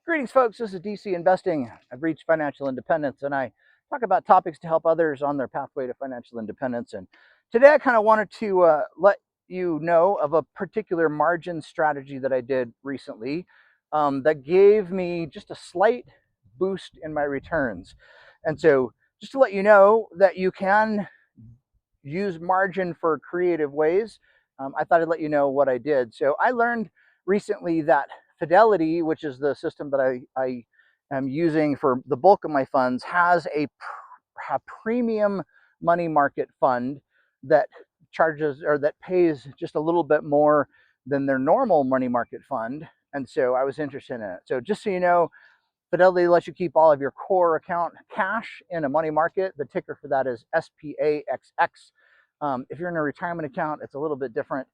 Greetings, folks. This is DC Investing. I've reached financial independence, and I talk about topics to help others on their pathway to financial independence. And today, I kind of wanted to let you know of a particular margin strategy that I did recently that gave me just a slight boost in my returns. And so, just to let you know that you can use margin for creative ways, I thought I'd let you know what I did. So, I learned recently that Fidelity, which is the system that I am using for the bulk of my funds, has a premium money market fund that charges or that pays just a little bit more than their normal money market fund. And so I was interested in it. So just so you know, Fidelity lets you keep all of your core account cash in a money market. The ticker for that is SPAXX. If you're in a retirement account, it's a little bit different.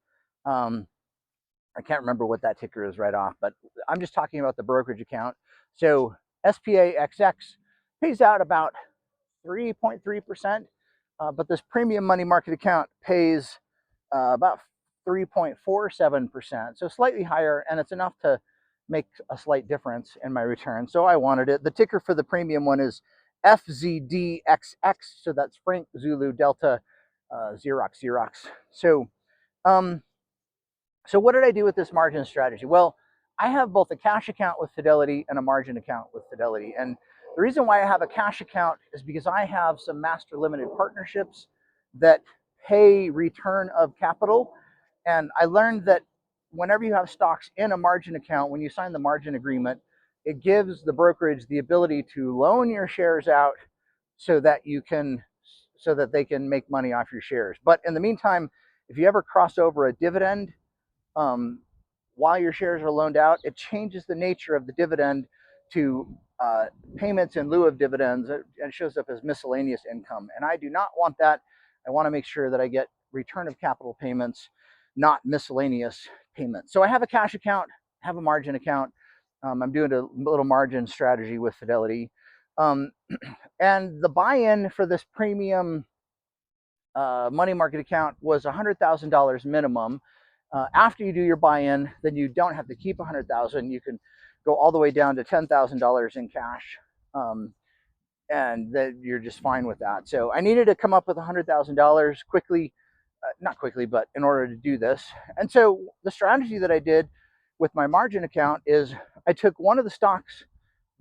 I can't remember what that ticker is right off, but I'm just talking about the brokerage account. So SPAXX pays out about 3.3%, but this premium money market account pays about 3.47%, so slightly higher, and it's enough to make a slight difference in my return. So I wanted it. The ticker for the premium one is FZDXX, so that's Frank Zulu Delta Xerox. So what did I do with this margin strategy? Well, I have both a cash account with Fidelity and a margin account with Fidelity. And the reason why I have a cash account is because I have some master limited partnerships that pay return of capital. And I learned that whenever you have stocks in a margin account, when you sign the margin agreement, it gives the brokerage the ability to loan your shares out so that they can make money off your shares. But in the meantime, if you ever cross over a dividend, while your shares are loaned out, it changes the nature of the dividend to payments in lieu of dividends, and shows up as miscellaneous income. And I do not want that. I want to make sure that I get return of capital payments, not miscellaneous payments. So I have a cash account, have a margin account. I'm doing a little margin strategy with Fidelity. And the buy-in for this premium money market account was $100,000 minimum. After you do your buy-in, then you don't have to keep $100,000. You can go all the way down to $10,000 in cash, and then you're just fine with that. So I needed to come up with $100,000 quickly, not quickly, but in order to do this. And so the strategy that I did with my margin account is I took one of the stocks,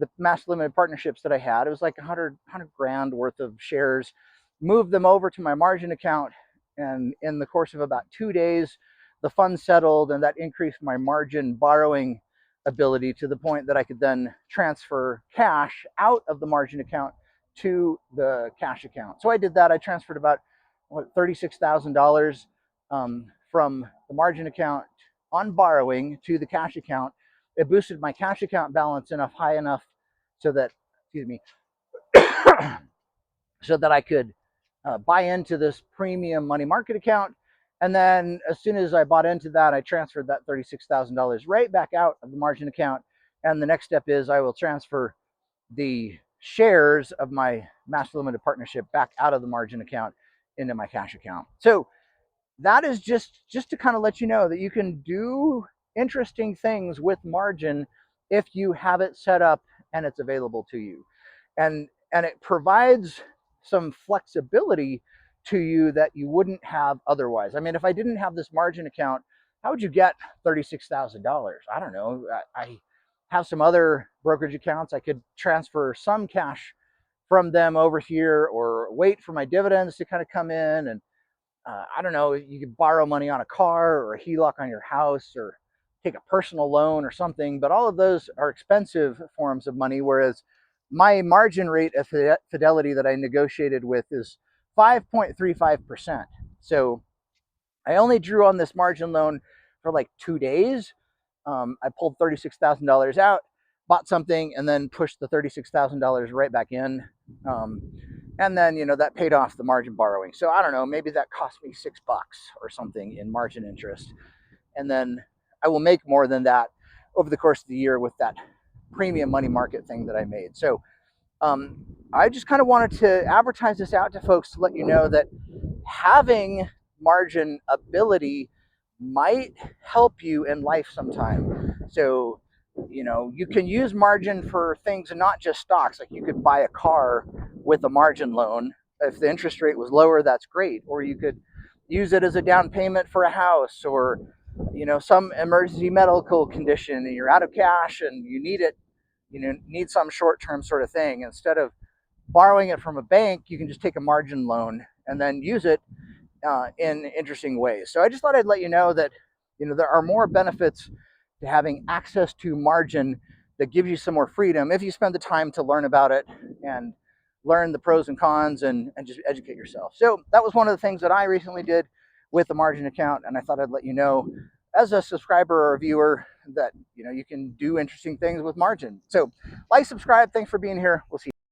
the master limited partnerships that I had. It was like 100 grand worth of shares, moved them over to my margin account, and in the course of about 2 days, the fund settled, and that increased my margin borrowing ability to the point that I could then transfer cash out of the margin account to the cash account. So I did that. I transferred about $36,000 from the margin account on borrowing to the cash account. It boosted my cash account balance high enough so that, excuse me, so that I could buy into this premium money market account. And then as soon as I bought into that, I transferred that $36,000 right back out of the margin account. And the next step is I will transfer the shares of my master limited partnership back out of the margin account into my cash account. So that is just to kind of let you know that you can do interesting things with margin if you have it set up and it's available to you. And it provides some flexibility to you that you wouldn't have otherwise. I mean, if I didn't have this margin account, how would you get $36,000? I don't know. I have some other brokerage accounts. I could transfer some cash from them over here, or wait for my dividends to kind of come in. And I don't know, you could borrow money on a car or a HELOC on your house, or take a personal loan or something. But all of those are expensive forms of money, whereas my margin rate at Fidelity that I negotiated with is 5.35%. So I only drew on this margin loan for like 2 days. I pulled $36,000 out, bought something, and then pushed the $36,000 right back in. And then, that paid off the margin borrowing. So I don't know, maybe that cost me $6 or something in margin interest. And then I will make more than that over the course of the year with that premium money market thing that I made. So I just kind of wanted to advertise this out to folks to let you know that having margin ability might help you in life sometime. So You know, you can use margin for things and not just stocks. Like you could buy a car with a margin loan. If the interest rate was lower, that's great. Or you could use it as a down payment for a house, or some emergency medical condition and you're out of cash and you need it, need some short-term sort of thing. Instead of borrowing it from a bank, you can just take a margin loan and then use it in interesting ways. So I just thought I'd let you know that there are more benefits to having access to margin that gives you some more freedom if you spend the time to learn about it and learn the pros and cons and just educate yourself. So that was one of the things that I recently did with the margin account, and I thought I'd let you know as a subscriber or a viewer that you can do interesting things with margin. So like, subscribe. Thanks for being here. We'll see you.